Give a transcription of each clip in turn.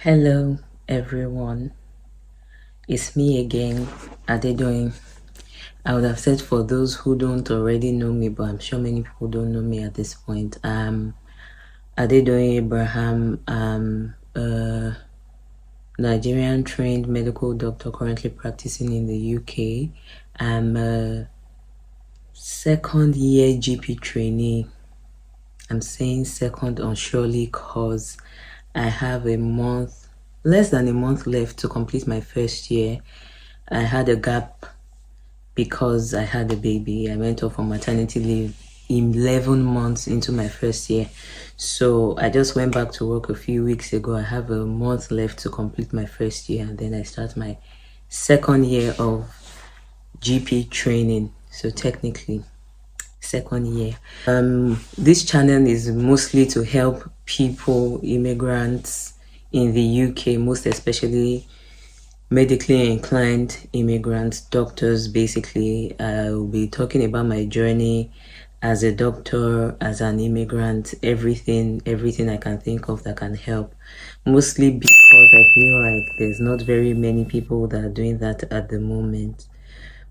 Hello everyone, it's me again, Adedoyin. I would have said for those who don't already know me, but I'm sure many people don't know me at this point. Adedoyin Abraham. I'm a Nigerian trained medical doctor currently practicing in the UK. I'm a second year GP trainee. I'm saying second unsurely because I have less than a month left to complete my first year. I had a gap because I had a baby. I went off on maternity leave 11 months into my first year. So I just went back to work a few weeks ago. I have a month left to complete my first year, and then I start my second year of GP training. So technically, second year. This channel is mostly to help people, immigrants in the UK, most especially medically inclined immigrants, doctors. Basically, I will be talking about my journey as a doctor, as an immigrant, everything I can think of that can help, mostly because I feel like there's not very many people that are doing that at the moment.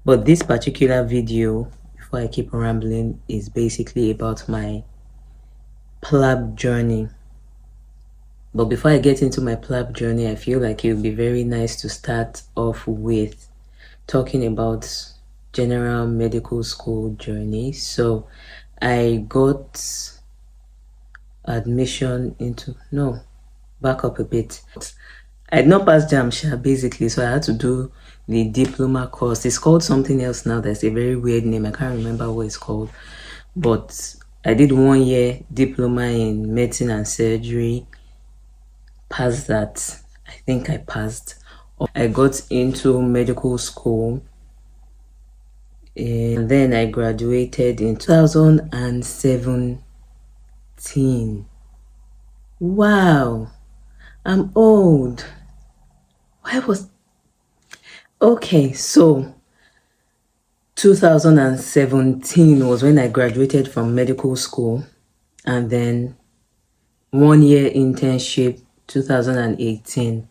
But this particular video, before I keep rambling, is basically about my Plab journey. But before I get into my Plab journey, I feel like it would be very nice to start off with talking about general medical school journey. So I got admission into, no, back up a bit. I had not passed JAMSHA basically, so I had to do the diploma course. It's called something else now. That's a very weird name. I can't remember what it's called. But I did 1 year diploma in medicine and surgery. Passed that. I think I passed. I got into medical school, and then I graduated in 2017. Wow, I'm old. Okay, so 2017 was when I graduated from medical school, and then 1 year internship 2018.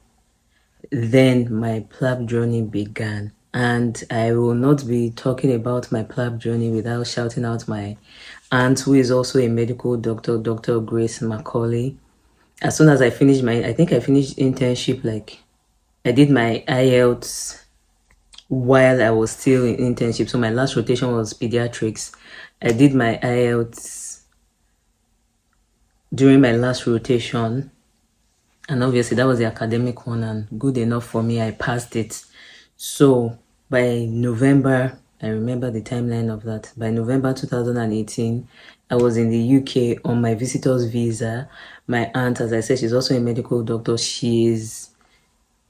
Then my Plab journey began, and I will not be talking about my Plab journey without shouting out my aunt, who is also a medical doctor, Dr. Grace Macaulay. As soon as I finished I think I finished internship, like I did my IELTS while I was still in internship. So my last rotation was pediatrics. I did my IELTS during my last rotation, and obviously that was the academic one, and good enough for me. I passed it. So by November, I remember the timeline of that. By November 2018, I was in the UK on my visitor's visa. My aunt, as I said, she's also a medical doctor. She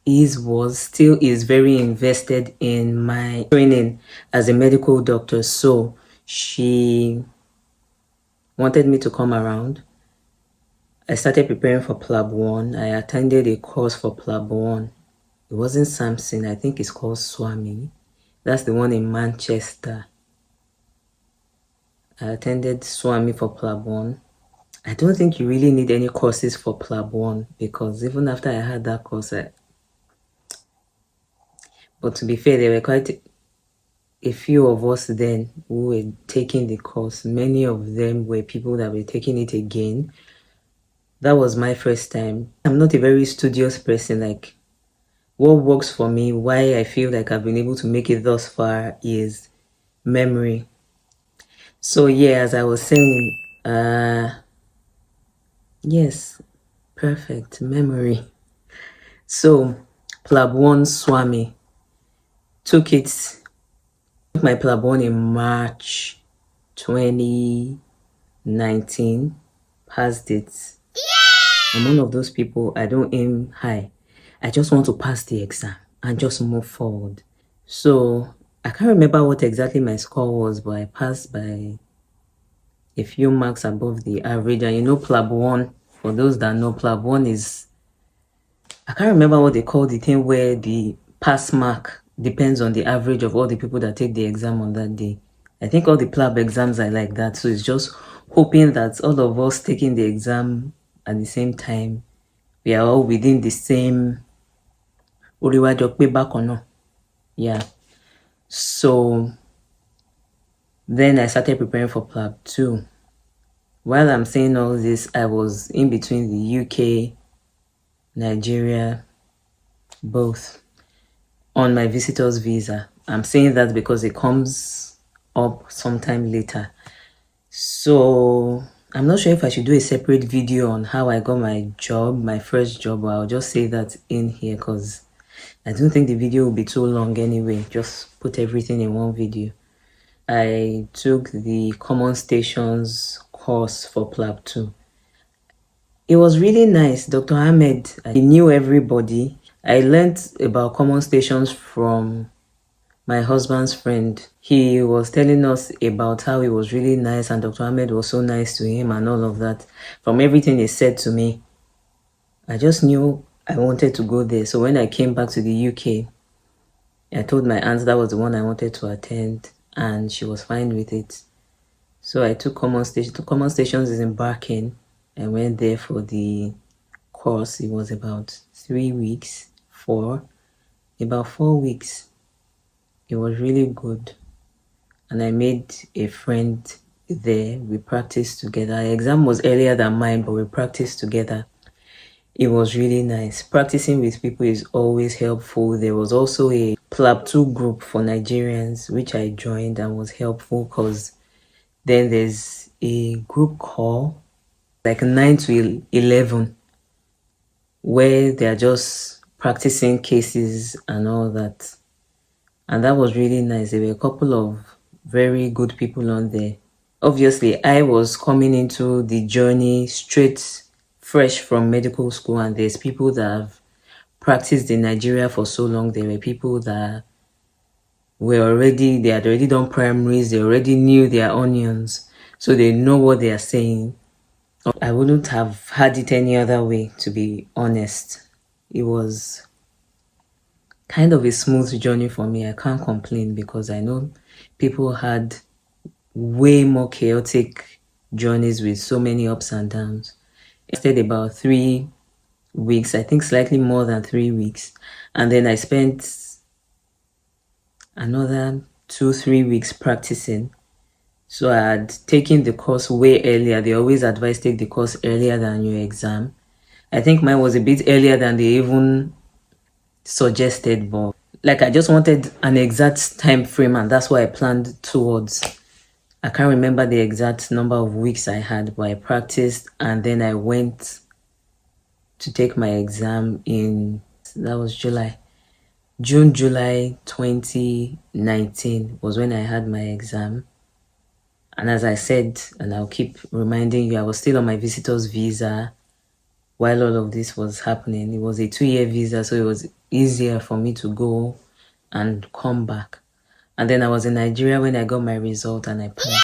still is very invested in my training as a medical doctor. So she wanted me to come around. I started preparing for Plab 1. I attended a course for Plab 1. It wasn't Samson, I think it's called Swami. That's the one in Manchester. I attended Swami for Plab 1. I don't think you really need any courses for Plab 1, because even after I had that course, but to be fair, there were quite a few of us then who were taking the course. Many of them were people that were taking it again. That was my first time. I'm not a very studious person. Like, what works for me, why I feel like I've been able to make it thus far, is memory. So yeah, as I was saying, yes, perfect memory. So Plab 1 Swami, took my Plab 1 in March 2019, passed it. I'm one of those people, I don't aim high. I just want to pass the exam and just move forward. So I can't remember what exactly my score was, but I passed by a few marks above the average. And you know, Plab 1, for those that know, Plab 1 is, I can't remember what they call the thing where the pass mark depends on the average of all the people that take the exam on that day. I think all the Plab exams are like that. So it's just hoping that all of us taking the exam at the same time, We are all within the same yeah. So then I started preparing for Plab 2. While I'm saying all this, I was in between the UK, Nigeria, both, on my visitor's visa. I'm saying that because it comes up sometime later. So I'm not sure if I should do a separate video on how I got my job, my first job, or I'll just say that in here because I don't think the video will be too long anyway. Just put everything in one video. I took the Common Stations course for Plab 2. It was really nice. Dr. Ahmed, he knew everybody. I learned about Common Stations from my husband's friend. He was telling us about how it was really nice and Dr. Ahmed was so nice to him and all of that. From everything he said to me, I just knew I wanted to go there. So when I came back to the UK, I told my aunt that was the one I wanted to attend and she was fine with it. So I took Common Stations. Common Stations is in Barking. I went there for the course. It was about 3 weeks, about 4 weeks. It was really good. And I made a friend there. We practiced together. Our exam was earlier than mine, but we practiced together. It was really nice. Practicing with people is always helpful. There was also a Plab 2 group for Nigerians, which I joined and was helpful because then there's a group call, like 9 to 11, where they're just practicing cases and all that. And that was really nice. There were a couple of very good people on there. Obviously, I was coming into the journey straight, fresh from medical school, and there's people that have practiced in Nigeria for so long. There were people that they had already done primaries, they already knew their onions, so they know what they are saying. I wouldn't have had it any other way, to be honest. It was kind of a smooth journey for me. I can't complain because I know people had way more chaotic journeys with so many ups and downs. I stayed about 3 weeks, I think slightly more than 3 weeks. And then I spent another 2-3 weeks practicing. So I had taken the course way earlier. They always advise take the course earlier than your exam. I think mine was a bit earlier than they even suggested, but like I just wanted an exact time frame and that's what I planned towards. I can't remember the exact number of weeks I had, but I practiced and then I went to take my exam that was July 2019 was when I had my exam. And as I said, and I'll keep reminding you, I was still on my visitor's visa while all of this was happening. It was a 2-year visa, so it was easier for me to go and come back. And then I was in Nigeria when I got my result and I passed.